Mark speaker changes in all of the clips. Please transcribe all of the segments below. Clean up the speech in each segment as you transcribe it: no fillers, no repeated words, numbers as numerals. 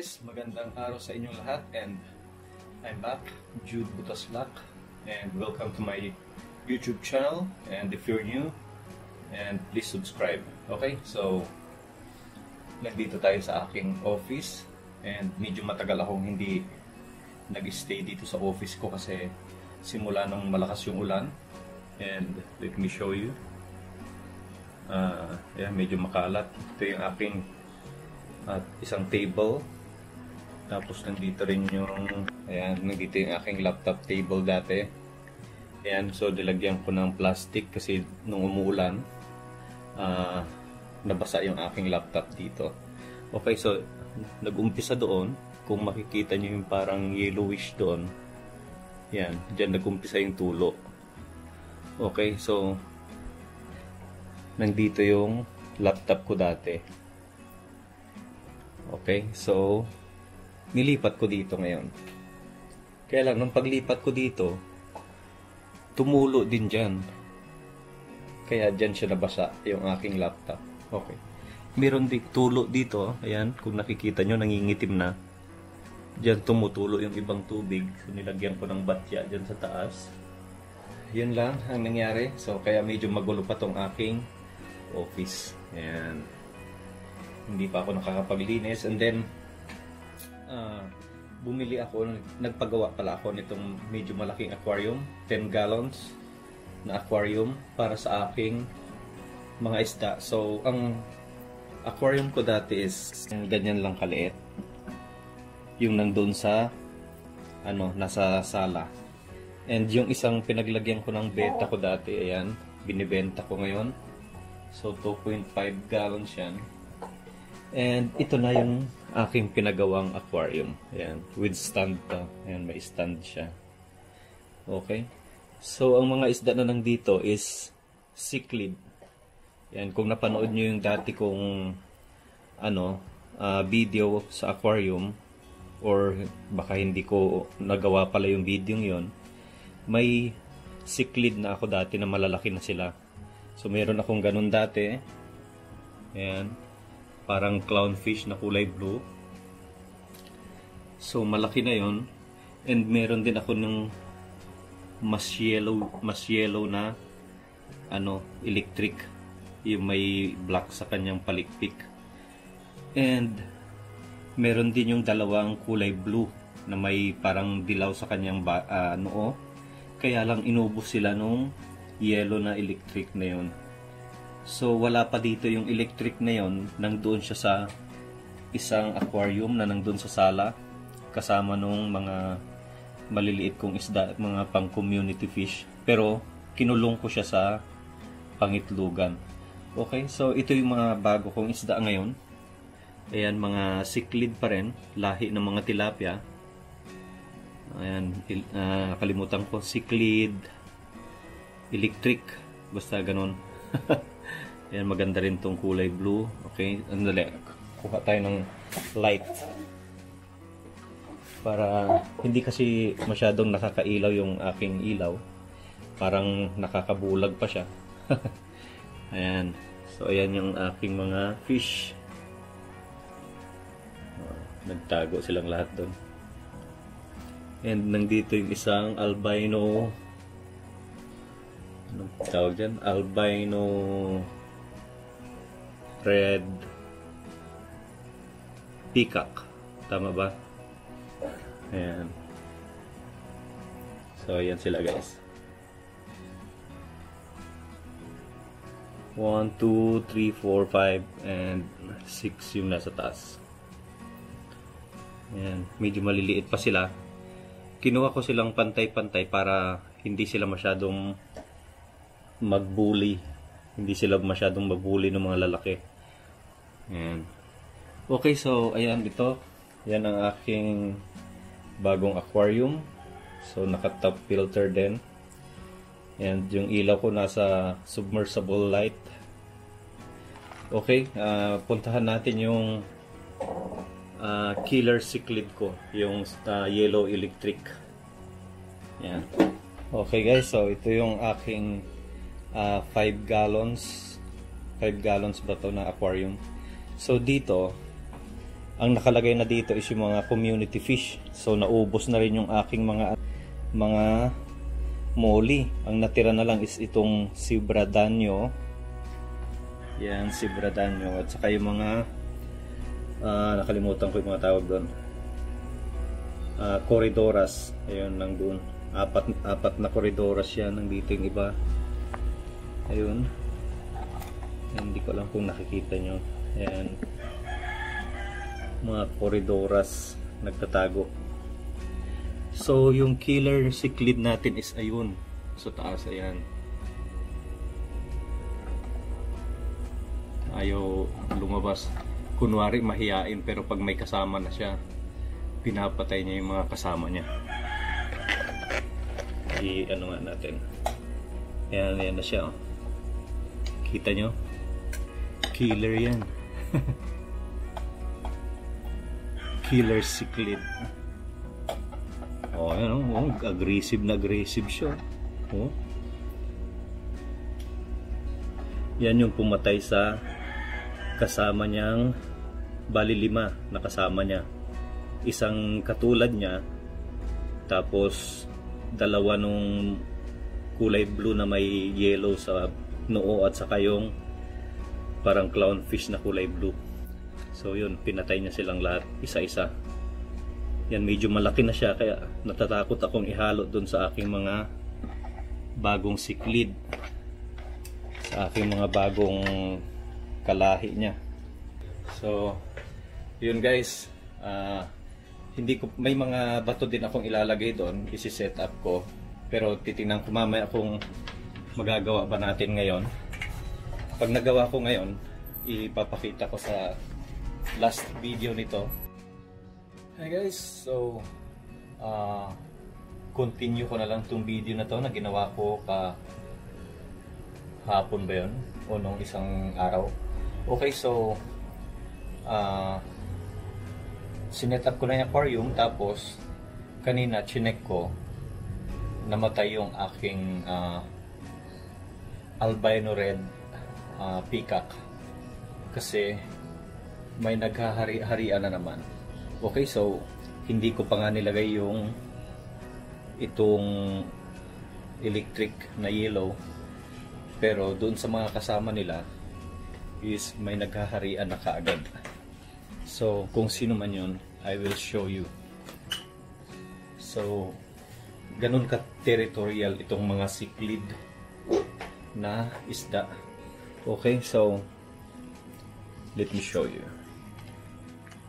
Speaker 1: guys, magandang araw sa inyong lahat, and I'm back, Jude Butaslak, and welcome to my YouTube channel. And if you're new, and please subscribe. Okay, so nandito tayo sa aking office, and medyo matagal akong hindi nag-stay dito sa office ko kasi simula nung malakas yung ulan. And let me show you. Medyo makalat. Ito yung aking isang table. Tapos nandito rin yung nandito yung aking laptop table dati. Ayan, so nilagyan ko ng plastic kasi nung umuulan nabasa yung aking laptop dito. Okay, so nag-umpisa doon. Kung makikita nyo yung parang yellowish doon, yan, dyan nag-umpisa yung tulo. Okay, so nandito yung laptop ko dati. Okay, so nilipat ko dito ngayon. Kaya lang, nung paglipat ko dito, tumulo din dyan. Kaya dyan siya nabasa yung aking laptop. Okay. Meron din tulo dito. Ayan, kung nakikita nyo, nangingitim na. Dyan tumutulo yung ibang tubig. So nilagyan ko ng batya dyan sa taas. Yun lang ang nangyari. So kaya medyo magulo pa tong aking office. Ayan. Hindi pa ako nakakapaglinis. And then bumili ako, nagpagawa pala ako nitong medyo malaking aquarium, 10 gallons na aquarium para sa aking mga isda. So ang aquarium ko dati is ganyan lang kaliit, yung nandun sa nasa sala. And yung isang pinaglagyan ko ng beta ko dati, ayan, binibenta ko ngayon. So 2.5 gallons yan. And ito na yung aking pinagawang aquarium. Ayan, with stand pa. Ayan, may stand siya. Okay. So ang mga isda na nandito is cichlid. Ayan, kung napanood nyo yung dati kong video sa aquarium, or baka hindi ko nagawa pala yung video yon, may cichlid na ako dati na malalaki na sila. So meron akong ganun dati. Ayan, parang clownfish na kulay blue. So malaki na yon. And meron din ako ng mas yellow na electric, yung may black sa kanyang palikpik. And meron din yung dalawang kulay blue na may parang dilaw sa kanyang noo. Kaya lang inubos sila nung yellow na electric na yon. So wala pa dito yung electric na yon, nangdoon siya sa isang aquarium na nangdoon sa sala kasama nung mga maliliit kong isda, mga pang community fish. Pero kinulong ko siya sa pangitlugan. Okay, so ito yung mga bago kong isda ngayon. Ayan, mga cichlid pa rin, lahi ng mga tilapia. Ayan, kalimutan ko, cichlid, electric, basta ganun. Ayan, maganda rin tong kulay blue. Okay, andali, kuha tayo ng light para hindi kasi masyadong nakakailaw yung aking ilaw, parang nakakabulag pa siya. Ayan, so ayan yung aking mga fish. Nagtago silang lahat doon. And nandito yung isang albino, anong tawag dyan? Albino red peacock. Tama ba? Ayan. So, ayan sila guys. 1, 2, 3, 4, 5, and 6 yung nasa taas. Ayan. Medyo maliliit pa sila. Kinuha ko silang pantay-pantay para hindi sila masyadong mag-bully. Hindi sila masyadong mag-bully ng mga lalaki. Ayan. Okay, so ayan ito. Yan ang aking bagong aquarium. So naka-top filter din. And yung ilaw ko nasa submersible light. Okay, puntahan natin yung killer cichlid ko, yung yellow electric. Yan. Okay guys, so ito yung aking 5 gallons ba to na aquarium. So dito ang nakalagay na dito is yung mga community fish. So naubos na rin yung aking mga molly. Ang natira na lang is itong Sibradanyo. Yan, Sibradanyo. At saka yung mga nakalimutan ko yung mga tawag doon. Corridoras. Ayun, nandun. Apat na corridoras yan. Nandito yung iba. Ayun. Hindi ko alam kung nakikita nyo. Ayan. Mga corridoras nagtatago. So yung killer cichlid natin is ayun sa taas. Ayan, ayaw lumabas, kunwari mahiyain, pero pag may kasama na siya, pinapatay niya yung mga kasama niya. Ano nga natin, ayan na siya, oh. Kita nyo, killer yan. Killer cichlid. Oh, ayan, oh, aggressive na aggressive siya. Oh. Yan yung pumatay sa kasama niyang, bali 5 na kasama niya. Isang katulad niya, tapos 2 nung kulay blue na may yellow sa noo, at saka yung parang clownfish na kulay blue. So yun, pinatay niya silang lahat, isa-isa. Yan, medyo malaki na siya, kaya natatakot akong ihalo dun sa aking mga bagong cichlid, sa aking mga bagong kalahi niya. So yun guys, may mga bato din akong ilalagay doon, isi-set up ko, pero titingnan ko mamaya kung magagawa ba natin ngayon. Pag nagawa ko ngayon, ipapakita ko sa last video nito. Hi guys, so continue ko na lang itong video na to na ginawa ko hapon ba yun? O nung isang araw. Okay, so sinet up ko na yung aquarium, tapos kanina chinek ko, namatay yung aking albino red peacock kasi may naghahari-harian na naman. Okay, so hindi ko pa nga nilagay itong electric na yellow, pero doon sa mga kasama nila is may naghaharian na kaagad. So kung sino man yun, I will show you. So ganun ka territorial itong mga cichlid na isda. Okay, so let me show you.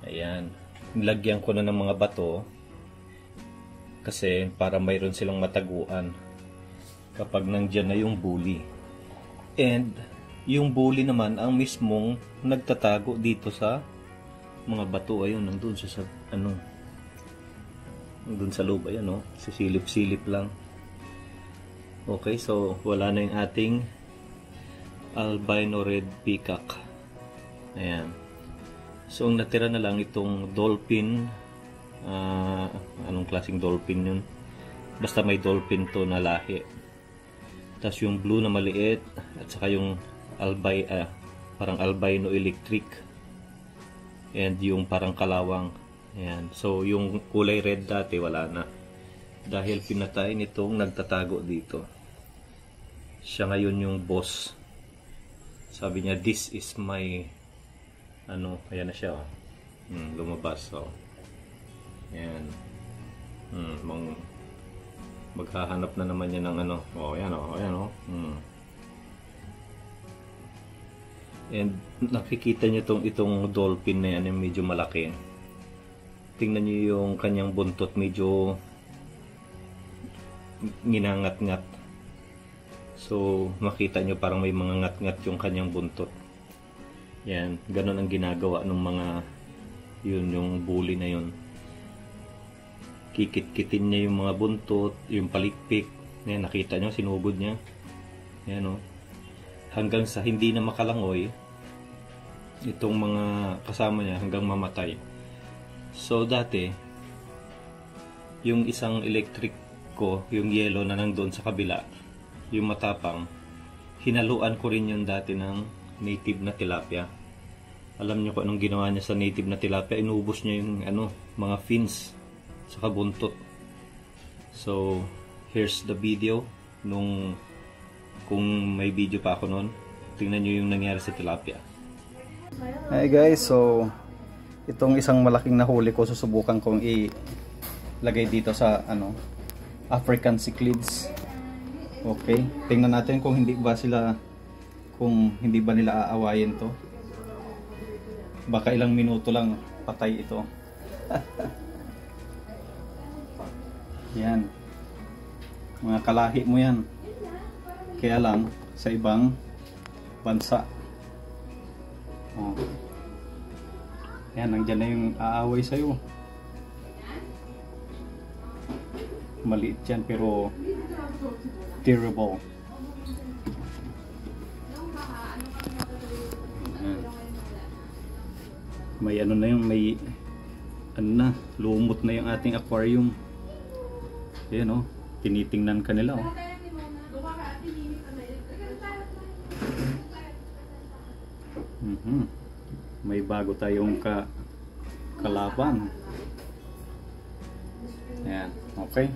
Speaker 1: Ayan, nilagyan ko na ng mga bato kasi para mayroon silang mataguan kapag nandyan na yung bully. And yung bully naman ang mismong nagtatago dito sa mga bato. Ayun, nandun siya sa nandun sa loob. Ayan, no? Sisilip-silip lang. Okay, so wala na yung ating albino red peacock. Ayan. So ang natira na lang itong dolphin. Anong klaseng dolphin yun? Basta may dolphin to na lahi. Tapos yung blue na maliit, at saka yung parang albino electric, and yung parang kalawang. Ayan. So yung kulay red dati wala na, dahil pinatay nitong nagtatago dito. Siya ngayon yung boss. Sabi niya, this is my ayan na siya, oh. Lumabas, oh. Ayan. Maghahanap na naman yan ng oh, ayan, oh, ayan, oh. And nakikita niyo itong dolphin na yan, yung medyo malaki. Tingnan niyo yung kanyang buntot, medyo ginangat-ngat. So makita niyo parang may mga ngat-ngat yung kanyang buntot. Yan, ganun ang ginagawa ng mga yung bully na yun. Kikit-kitin niya yung mga buntot, yung palikpik. Yan, nakita niyo, sinugod niya. Yan, oh. Hanggang sa hindi na makalangoy itong mga kasama niya, hanggang mamatay. So dati yung isang electric ko, yung yellow na nandun sa kabila, yung matapang, hinaluan ko rin yun dati ng native na tilapia. Alam niyo kung anong ginawa niya sa native na tilapia? Inubos niya yung mga fins sa buntot. So, here's the video kung may video pa ako noon. Tingnan niyo yung nangyari sa tilapia.
Speaker 2: Hey guys, so itong isang malaking nahuli ko susubukan kong ilagay dito sa African cichlids. Okay, tingnan natin kung hindi ba nila aawayin to. Baka ilang minuto lang patay ito. Yan. Mga kalahi mo yan. Kaya lang sa ibang bansa. Oh. Yan, nandiyan na yung aaway sa'yo. Maliit yan pero terrible. May lumot na yung ating aquarium. Ayan o, tinitingnan ka nila o. May bago tayong kalaban. Ayan, okay.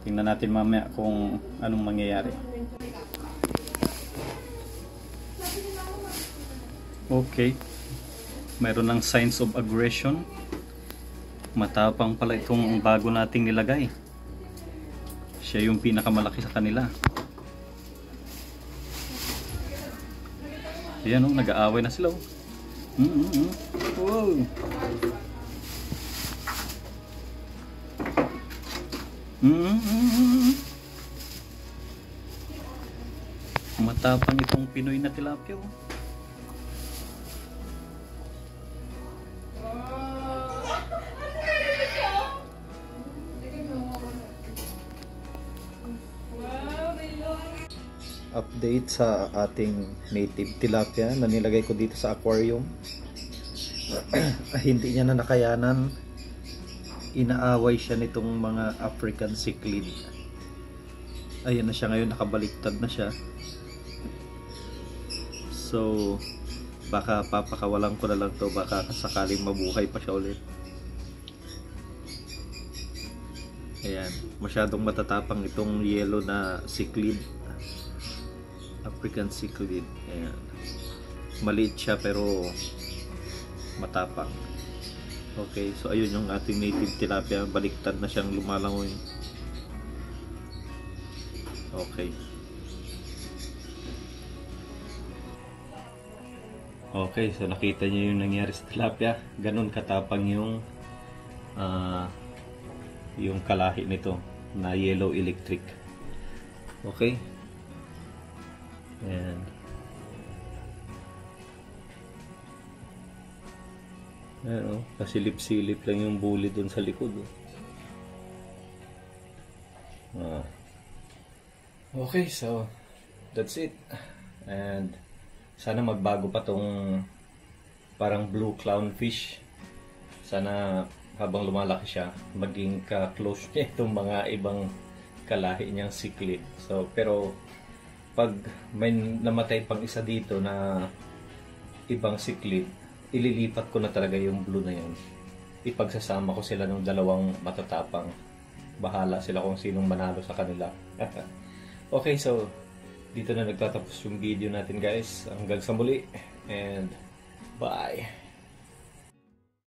Speaker 2: Tingnan natin mamaya kung anong mangyayari. Okay. Mayroon ng signs of aggression. Matapang pala itong bago nating nilagay. Siya yung pinakamalaki sa kanila. Ayan o, nag-aaway na sila o. Wow. Matapang itong Pinoy na tilapia o. Update sa ating native tilapia na nilagay ko dito sa aquarium. Hindi niya na nakayanan. Inaaway siya nitong mga African cichlid. Ayan na siya ngayon, nakabaliktad na siya. So baka papakawalan ko na lang to, baka sakaling mabuhay pa siya ulit. Ayan, masyadong matatapang itong yellow na cichlid, African cichlid. Ayan, maliit siya pero matapang. Okay, so ayun yung ating native tilapia, baliktad na siyang lumalangoy. Okay. Okay, so nakita niyo yung nangyari sa tilapia. Ganun katapang yung kalahi nito na yellow electric. Okay. Ayan. Ayan o, kasilip-silip lang yung bully dun sa likod o. Okay, so that's it. And sana magbago pa tong parang blue clownfish. Sana habang lumalaki siya, maging ka-close niya itong mga ibang kalahi niyang cichlid. So, pero pag may namatay pang isa dito na ibang cichlid, ililipat ko na talaga yung blue na yun. Ipagsasama ko sila ng dalawang matatapang. Bahala sila kung sinong manalo sa kanila. Okay, so dito na nagtatapos yung video natin guys. Hanggang sa muli and bye!